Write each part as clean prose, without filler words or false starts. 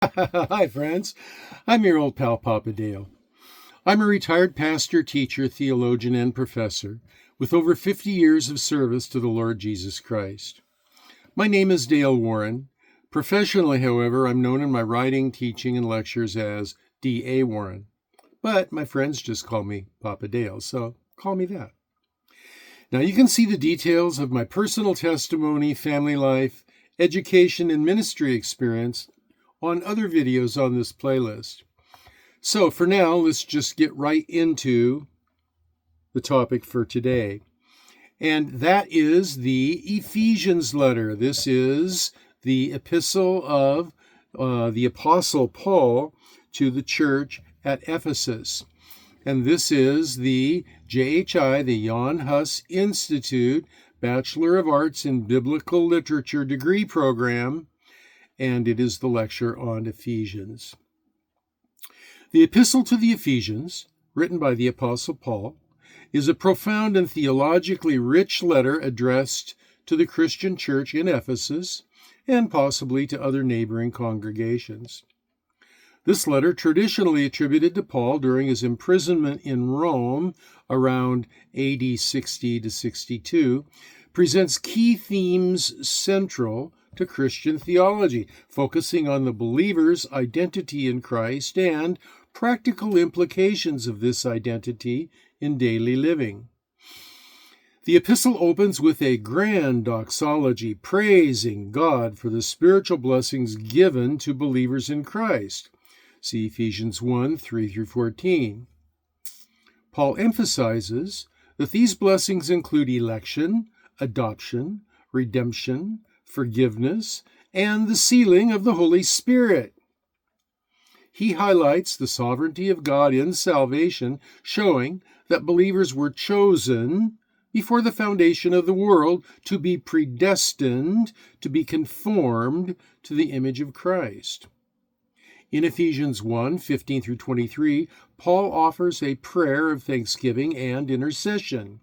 Hi, friends. I'm your old pal, Papa Dale. I'm a retired pastor, teacher, theologian, and professor with over 50 years of service to the Lord Jesus Christ. My name is Dale Warren. Professionally, however, I'm known in my writing, teaching, and lectures as D.A. Warren. But my friends just call me Papa Dale, so call me that. Now, you can see the details of my personal testimony, family life, education, and ministry experience on other videos on this playlist. So for now, let's just get right into the topic for today. And that is the Ephesians letter. This is the epistle of the Apostle Paul to the church at Ephesus. And this is the JHI, the Jan Hus Institute Bachelor of Arts in Biblical Literature degree program, and it is the lecture on Ephesians. The Epistle to the Ephesians, written by the Apostle Paul, is a profound and theologically rich letter addressed to the Christian church in Ephesus and possibly to other neighboring congregations. This letter, traditionally attributed to Paul during his imprisonment in Rome around AD 60 to 62, presents key themes central to Christian theology, focusing on the believer's identity in Christ and practical implications of this identity in daily living. The epistle opens with a grand doxology, praising God for the spiritual blessings given to believers in Christ. See Ephesians 1, 3-14. Paul emphasizes that these blessings include election, adoption, redemption, forgiveness, and the sealing of the Holy Spirit. He highlights the sovereignty of God in salvation, showing that believers were chosen before the foundation of the world to be predestined to be conformed to the image of Christ. In Ephesians 1, 15-23, Paul offers a prayer of thanksgiving and intercession,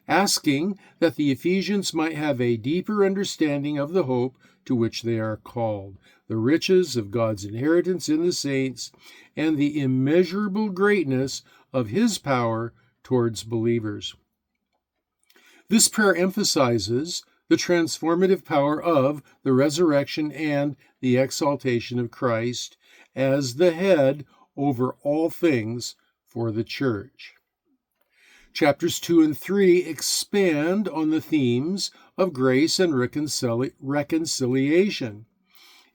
asking that the Ephesians might have a deeper understanding of the hope to which they are called, the riches of God's inheritance in the saints, and the immeasurable greatness of his power towards believers. This prayer emphasizes the transformative power of the resurrection and the exaltation of Christ as the head over all things for the church. Chapters 2 and 3 expand on the themes of grace and reconciliation.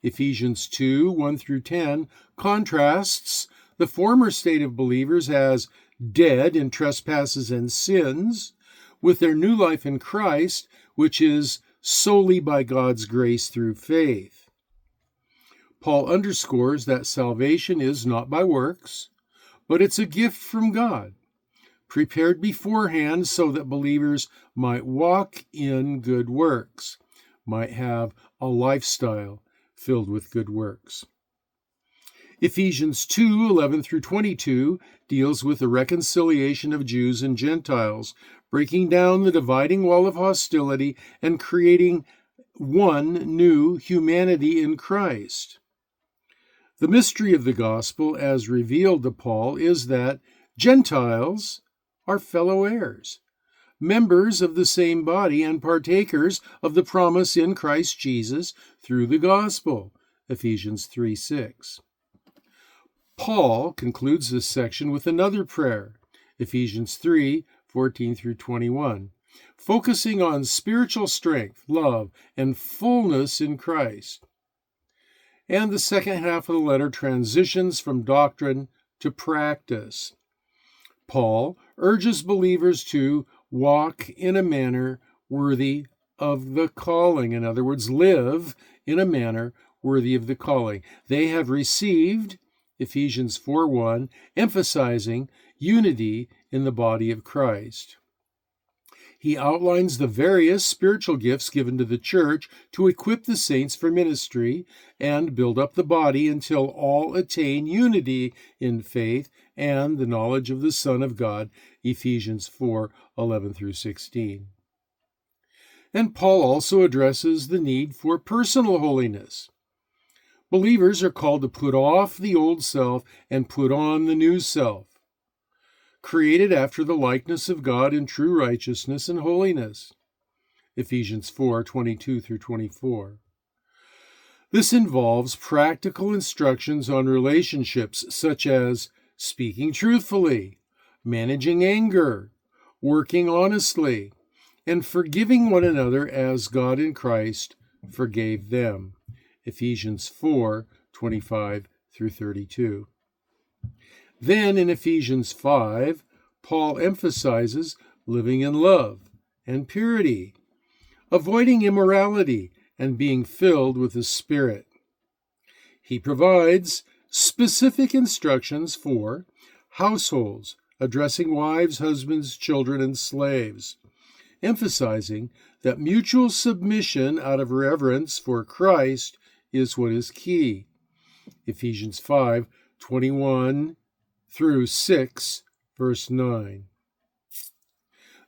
Ephesians 2, 1-10 contrasts the former state of believers as dead in trespasses and sins with their new life in Christ, which is solely by God's grace through faith. Paul underscores that salvation is not by works, but it's a gift from God, prepared beforehand so that believers might walk in good works, might have a lifestyle filled with good works. Ephesians 2, 11-22 deals with the reconciliation of Jews and Gentiles, breaking down the dividing wall of hostility and creating one new humanity in Christ. The mystery of the gospel, as revealed to Paul, is that Gentiles are fellow heirs, members of the same body and partakers of the promise in Christ Jesus through the gospel, Ephesians 3:6. Paul concludes this section with another prayer, Ephesians 3, 14-21, focusing on spiritual strength, love, and fullness in Christ. And the second half of the letter transitions from doctrine to practice. Paul urges believers to walk in a manner worthy of the calling. In other words, live in a manner worthy of the calling they have received, Ephesians 4:1, emphasizing unity in the body of Christ. He outlines the various spiritual gifts given to the church to equip the saints for ministry and build up the body until all attain unity in faith and the knowledge of the Son of God, Ephesians 4:11-16. And Paul also addresses the need for personal holiness. Believers are called to put off the old self and put on the new self, created after the likeness of God in true righteousness and holiness. Ephesians 4:22-24. This involves practical instructions on relationships such as speaking truthfully, managing anger, working honestly, and forgiving one another as God in Christ forgave them. Ephesians 4:25-32. Then in Ephesians 5, Paul emphasizes living in love and purity, avoiding immorality, and being filled with the Spirit. He provides specific instructions for households, addressing wives, husbands, children, and slaves, emphasizing that mutual submission out of reverence for Christ is what is key. Ephesians 5:21-6, verse 9.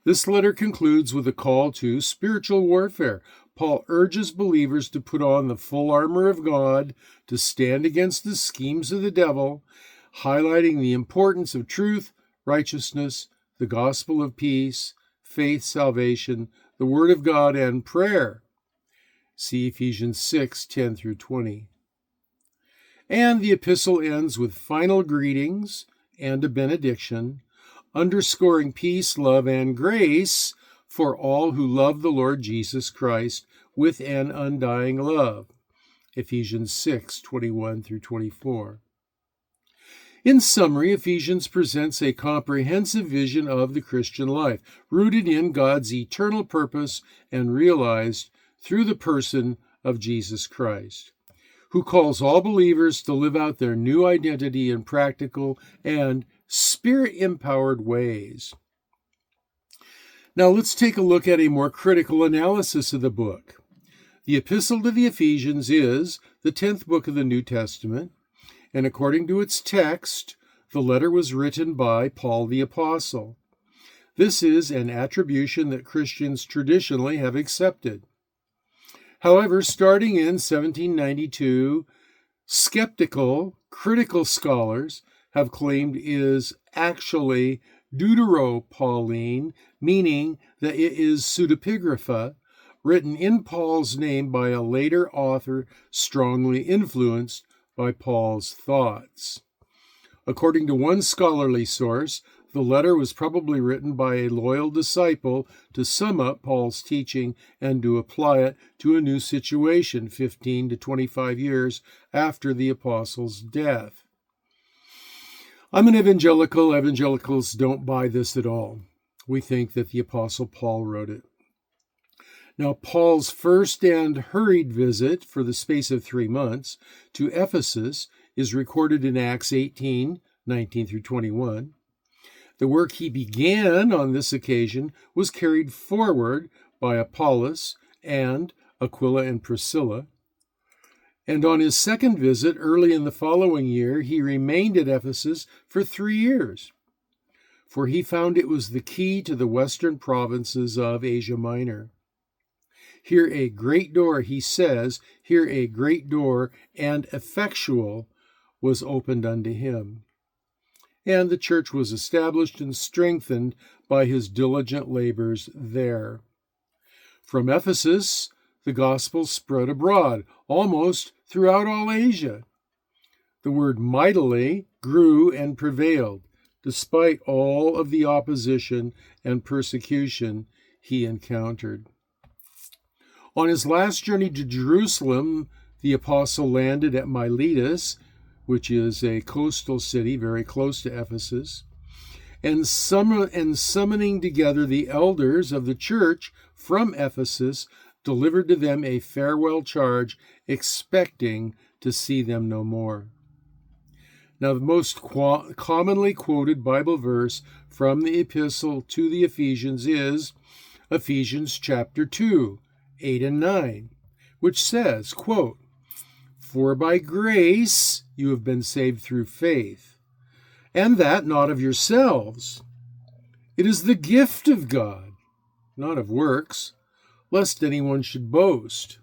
This letter concludes with a call to spiritual warfare. Paul urges believers to put on the full armor of God to stand against the schemes of the devil, highlighting the importance of truth, righteousness, the gospel of peace, faith, salvation, the word of God, and prayer. See Ephesians 6:10-20. And the epistle ends with final greetings and a benediction, underscoring peace, love, and grace for all who love the Lord Jesus Christ with an undying love. Ephesians 6:21-24. In summary, Ephesians presents a comprehensive vision of the Christian life, rooted in God's eternal purpose and realized through the person of Jesus Christ, who calls all believers to live out their new identity in practical and Spirit-empowered ways. Now let's take a look at a more critical analysis of the book. The Epistle to the Ephesians is the 10th book of the New Testament, and according to its text, the letter was written by Paul the Apostle. This is an attribution that Christians traditionally have accepted. However, starting in 1792, skeptical, critical scholars have claimed is actually Deutero-Pauline, meaning that it is pseudepigrapha, written in Paul's name by a later author strongly influenced by Paul's thoughts. According to one scholarly source, the letter was probably written by a loyal disciple to sum up Paul's teaching and to apply it to a new situation 15 to 25 years after the apostle's death. I'm an evangelical. Evangelicals don't buy this at all. We think that the apostle Paul wrote it. Now, Paul's first and hurried visit for the space of 3 months to Ephesus is recorded in Acts 18:19-21. The work he began on this occasion was carried forward by Apollos and Aquila and Priscilla. And on his second visit, early in the following year, he remained at Ephesus for 3 years, for he found it was the key to the western provinces of Asia Minor. Here a great door, he says, here a great door and effectual was opened unto him. And the church was established and strengthened by his diligent labors there. From Ephesus, the gospel spread abroad, almost throughout all Asia. The word mightily grew and prevailed, despite all of the opposition and persecution he encountered. On his last journey to Jerusalem, the apostle landed at Miletus, which is a coastal city very close to Ephesus, and summoning together the elders of the church from Ephesus, delivered to them a farewell charge, expecting to see them no more. Now, the most commonly quoted Bible verse from the epistle to the Ephesians is Ephesians chapter 2, 8 and 9, which says, quote, "For by grace you have been saved through faith, and that not of yourselves. It is the gift of God, not of works, lest anyone should boast."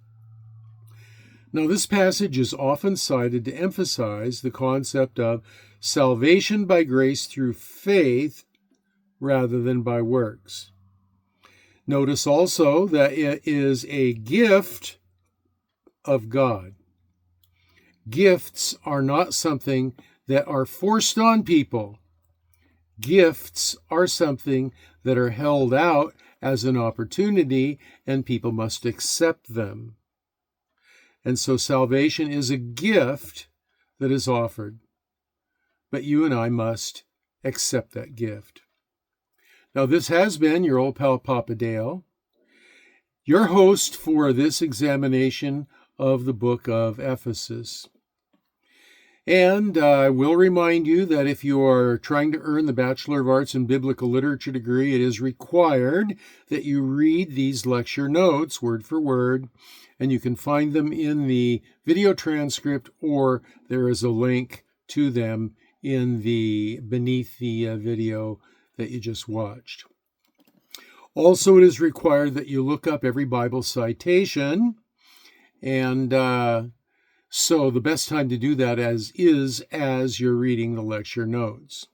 Now, this passage is often cited to emphasize the concept of salvation by grace through faith rather than by works. Notice also that it is a gift of God. Gifts are not something that are forced on people. Gifts are something that are held out as an opportunity, and people must accept them. And so salvation is a gift that is offered. But you and I must accept that gift. Now, this has been your old pal Papa Dale, your host for this examination of the book of Ephesus. And I will remind you that if you are trying to earn the Bachelor of Arts in Biblical Literature degree, it is required that you read these lecture notes word for word, and you can find them in the video transcript, or there is a link to them beneath the video that you just watched. Also, it is required that you look up every Bible citation, and so the best time to do that as you're reading the lecture notes.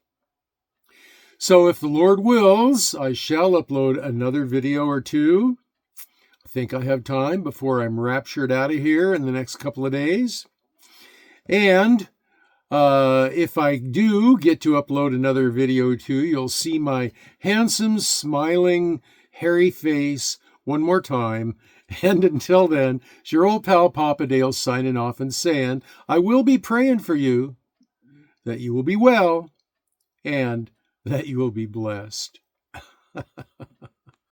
So if the Lord wills, I shall upload another video or two. I think I have time before I'm raptured out of here in the next couple of days. And if I do get to upload another video or two, you'll see my handsome, smiling, hairy face one more time. And until then, it's your old pal Papa Dale signing off and saying, I will be praying for you, that you will be well, and that you will be blessed.